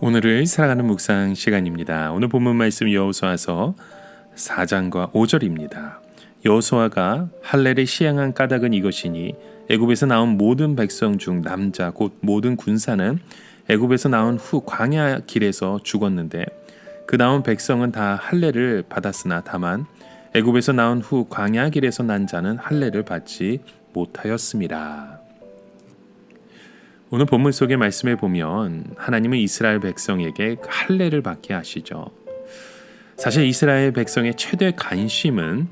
오늘을 사랑하는 묵상 시간입니다. 오늘 본문 말씀 여호수아서 4장과 5절입니다. 여호수아가 할례를 시행한 까닭은 이것이니 애굽에서 나온 모든 백성 중 남자 곧 모든 군사는 애굽에서 나온 후 광야 길에서 죽었는데 그 나온 백성은 다 할례를 받았으나 다만 애굽에서 나온 후 광야 길에서 난 자는 할례를 받지 못하였습니다. 오늘 본문 속의 말씀에 보면 하나님은 이스라엘 백성에게 할례를 받게 하시죠. 사실 이스라엘 백성의 최대 관심은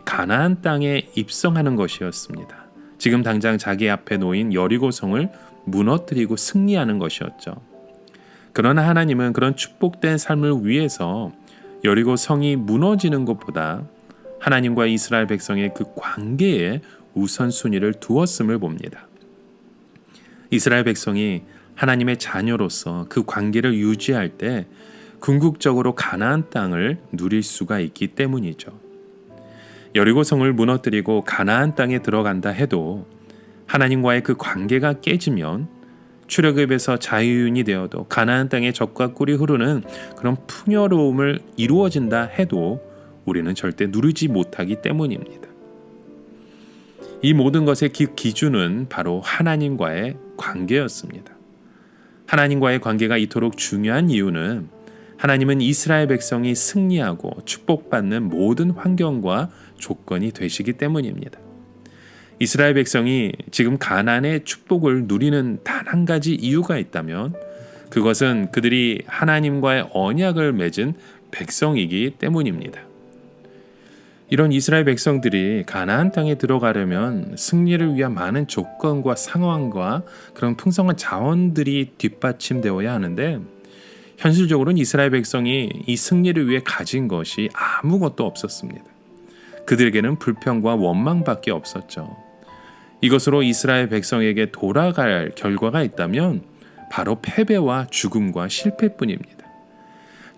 가나안 땅에 입성하는 것이었습니다. 지금 당장 자기 앞에 놓인 여리고성을 무너뜨리고 승리하는 것이었죠. 그러나 하나님은 그런 축복된 삶을 위해서 여리고성이 무너지는 것보다 하나님과 이스라엘 백성의 그 관계에 우선순위를 두었음을 봅니다. 이스라엘 백성이 하나님의 자녀로서 그 관계를 유지할 때 궁극적으로 가나안 땅을 누릴 수가 있기 때문이죠. 여리고성을 무너뜨리고 가나안 땅에 들어간다 해도 하나님과의 그 관계가 깨지면 출애굽에서 자유인이 되어도 가나안 땅에 젖과 꿀이 흐르는 그런 풍요로움을 이루어진다 해도 우리는 절대 누리지 못하기 때문입니다. 이 모든 것의 기준은 바로 하나님과의 관계였습니다. 하나님과의 관계가 이토록 중요한 이유는 하나님은 이스라엘 백성이 승리하고 축복받는 모든 환경과 조건이 되시기 때문입니다. 이스라엘 백성이 지금 가나안의 축복을 누리는 단 한 가지 이유가 있다면 그것은 그들이 하나님과의 언약을 맺은 백성이기 때문입니다. 이런 이스라엘 백성들이 가나안 땅에 들어가려면 승리를 위한 많은 조건과 상황과 그런 풍성한 자원들이 뒷받침되어야 하는데 현실적으로는 이스라엘 백성이 이 승리를 위해 가진 것이 아무것도 없었습니다. 그들에게는 불평과 원망밖에 없었죠. 이것으로 이스라엘 백성에게 돌아갈 결과가 있다면 바로 패배와 죽음과 실패뿐입니다.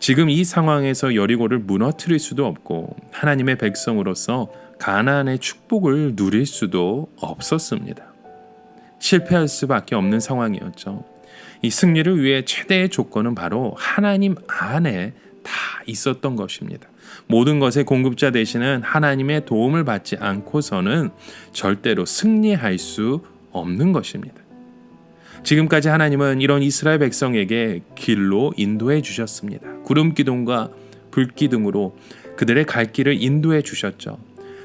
지금 이 상황에서 여리고를 무너뜨릴 수도 없고 하나님의 백성으로서 가나안의 축복을 누릴 수도 없었습니다. 실패할 수밖에 없는 상황이었죠. 이 승리를 위해 최대의 조건은 바로 하나님 안에 다 있었던 것입니다. 모든 것의 공급자 되시는 하나님의 도움을 받지 않고서는 절대로 승리할 수 없는 것입니다. 지금까지 하나님은 이런 이스라엘 백성에게 길로 인도해 주셨습니다. 구름 기둥과 불 기둥으로 그들의 갈 길을 인도해 주셨죠.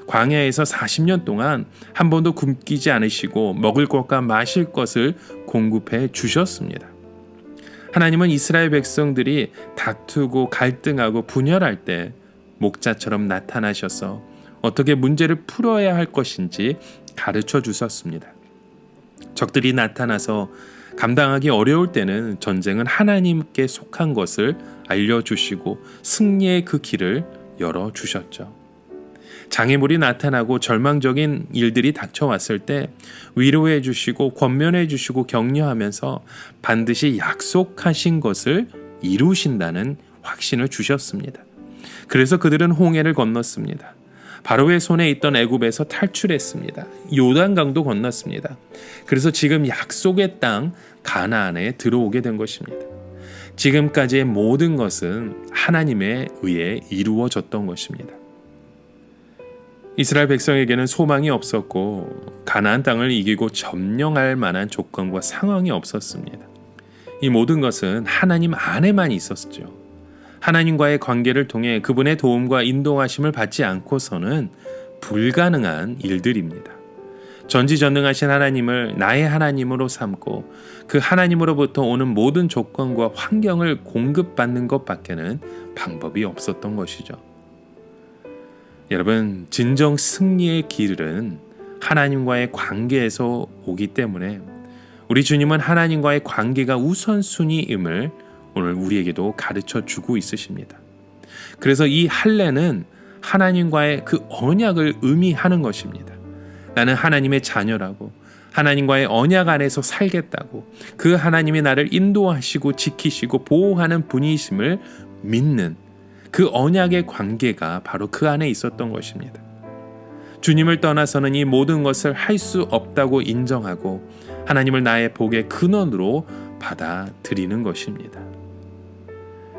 광야에서 40년 동안 한 번도 굶기지 않으시고 먹을 것과 마실 것을 공급해 주셨습니다. 하나님은 이스라엘 백성들이 다투고 갈등하고 분열할 때 목자처럼 나타나셔서 어떻게 문제를 풀어야 할 것인지 가르쳐 주셨습니다. 적들이 나타나서 감당하기 어려울 때는 전쟁은 하나님께 속한 것을 알려주시고 승리의 그 길을 열어주셨죠. 장애물이 나타나고 절망적인 일들이 닥쳐왔을 때 위로해 주시고 권면해 주시고 격려하면서 반드시 약속하신 것을 이루신다는 확신을 주셨습니다. 그래서 그들은 홍해를 건넜습니다. 바로의 손에 있던 애굽에서 탈출했습니다. 요단강도 건넜습니다. 그래서 지금 약속의 땅 가나안에 들어오게 된 것입니다. 지금까지의 모든 것은 하나님에 의해 이루어졌던 것입니다. 이스라엘 백성에게는 소망이 없었고 가나안 땅을 이기고 점령할 만한 조건과 상황이 없었습니다. 이 모든 것은 하나님 안에만 있었죠. 하나님과의 관계를 통해 그분의 도움과 인도하심을 받지 않고서는 불가능한 일들입니다. 전지전능하신 하나님을 나의 하나님으로 삼고 그 하나님으로부터 오는 모든 조건과 환경을 공급받는 것밖에는 방법이 없었던 것이죠. 여러분, 진정 승리의 길은 하나님과의 관계에서 오기 때문에 우리 주님은 하나님과의 관계가 우선순위임을 오늘 우리에게도 가르쳐 주고 있으십니다. 그래서 이 할례는 하나님과의 그 언약을 의미하는 것입니다. 나는 하나님의 자녀라고 하나님과의 언약 안에서 살겠다고 그 하나님이 나를 인도하시고 지키시고 보호하는 분이심을 믿는 그 언약의 관계가 바로 그 안에 있었던 것입니다. 주님을 떠나서는 이 모든 것을 할 수 없다고 인정하고 하나님을 나의 복의 근원으로 받아들이는 것입니다.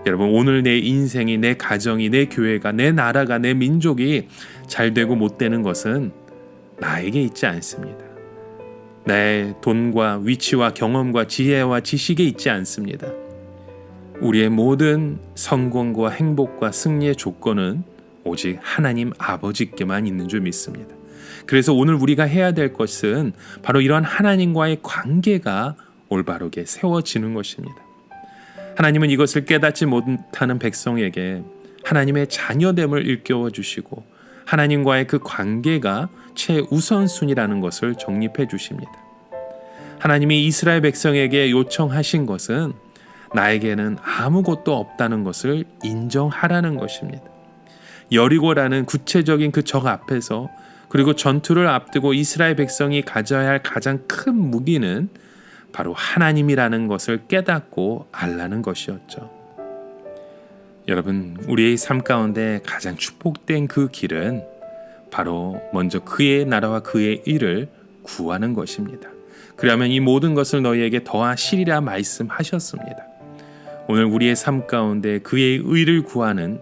여러분, 오늘 내 인생이, 내 가정이, 내 교회가, 내 나라가, 내 민족이 잘 되고 못 되는 것은 나에게 있지 않습니다. 내 돈과 위치와 경험과 지혜와 지식에 있지 않습니다. 우리의 모든 성공과 행복과 승리의 조건은 오직 하나님 아버지께만 있는 줄 믿습니다. 그래서 오늘 우리가 해야 될 것은 바로 이러한 하나님과의 관계가 올바르게 세워지는 것입니다. 하나님은 이것을 깨닫지 못하는 백성에게 하나님의 자녀됨을 일깨워 주시고 하나님과의 그 관계가 최우선순위라는 것을 정립해 주십니다. 하나님이 이스라엘 백성에게 요청하신 것은 나에게는 아무것도 없다는 것을 인정하라는 것입니다. 여리고라는 구체적인 그 적 앞에서, 그리고 전투를 앞두고 이스라엘 백성이 가져야 할 가장 큰 무기는 바로 하나님이라는 것을 깨닫고 알라는 것이었죠. 여러분, 우리의 삶 가운데 가장 축복된 그 길은 바로 먼저 그의 나라와 그의 일을 구하는 것입니다. 그러면 이 모든 것을 너희에게 더하시리라 말씀하셨습니다. 오늘 우리의 삶 가운데 그의 의를 구하는,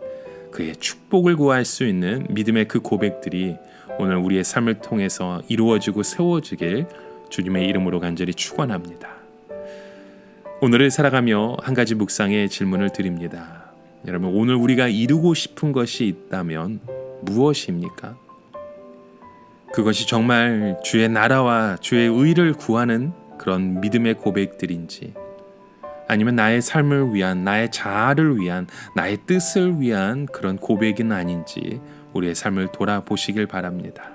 그의 축복을 구할 수 있는 믿음의 그 고백들이 오늘 우리의 삶을 통해서 이루어지고 세워지길 주님의 이름으로 간절히 축원합니다. 오늘을 살아가며 한 가지 묵상의 질문을 드립니다. 여러분, 오늘 우리가 이루고 싶은 것이 있다면 무엇입니까? 그것이 정말 주의 나라와 주의 의를 구하는 그런 믿음의 고백들인지, 아니면 나의 삶을 위한, 나의 자아를 위한, 나의 뜻을 위한 그런 고백은 아닌지 우리의 삶을 돌아보시길 바랍니다.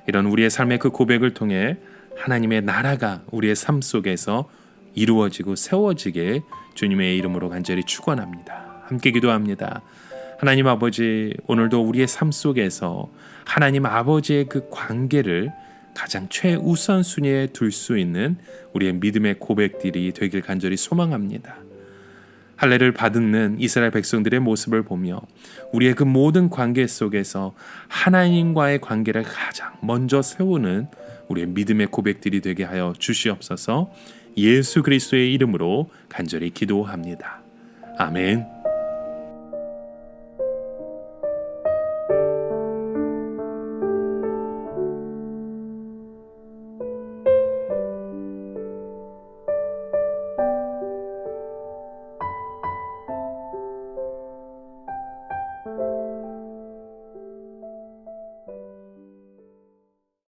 이런 우리의 삶의 그 고백을 통해 하나님의 나라가 우리의 삶 속에서 이루어지고 세워지게 주님의 이름으로 간절히 축원합니다. 함께 기도합니다. 하나님 아버지, 오늘도 우리의 삶 속에서 하나님 아버지의 그 관계를 가장 최우선순위에 둘 수 있는 우리의 믿음의 고백들이 되길 간절히 소망합니다. 할례를 받는 이스라엘 백성들의 모습을 보며 우리의 그 모든 관계 속에서 하나님과의 관계를 가장 먼저 세우는 우리의 믿음의 고백들이 되게 하여 주시옵소서. 예수 그리스도의 이름으로 간절히 기도합니다. 아멘.